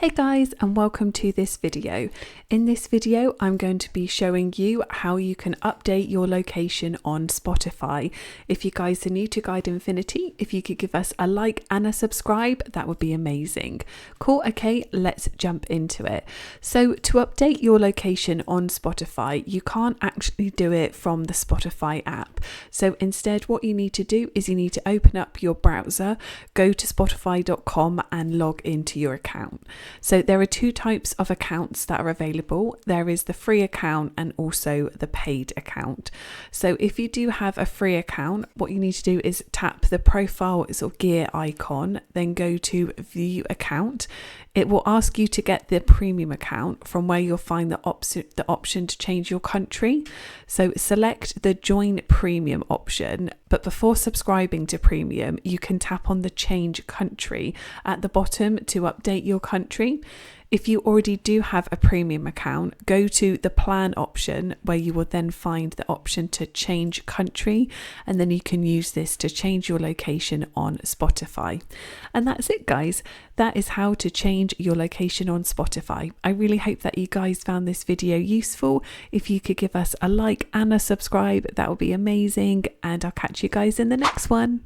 Hey guys, and welcome to this video. In this video, I'm going to be showing you how you can update your location on Spotify. If you guys are new to Guide Infinity, if you could give us a like and a subscribe, that would be amazing. Cool, okay, let's jump into it. So to update your location on Spotify, you can't actually do it from the Spotify app. So instead, what you need to do is you need to open up your browser, go to spotify.com and log into your account. So there are two types of accounts that are available. There is the free account and also the paid account. So if you do have a free account, what you need to do is tap the profile sort of gear icon, then go to view account. It will ask you to get the premium account, from where you'll find the option to change your country. So select the join premium option, but before subscribing to premium, you can tap on the change country at the bottom to update your country. If you already do have a premium account, go to the plan option, where you will then find the option to change country, and then you can use this to change your location on Spotify. And that's it, guys. That is how to change your location on Spotify. I really hope that you guys found this video useful. If you could give us a like and a subscribe, that would be amazing, and I'll catch you guys in the next one.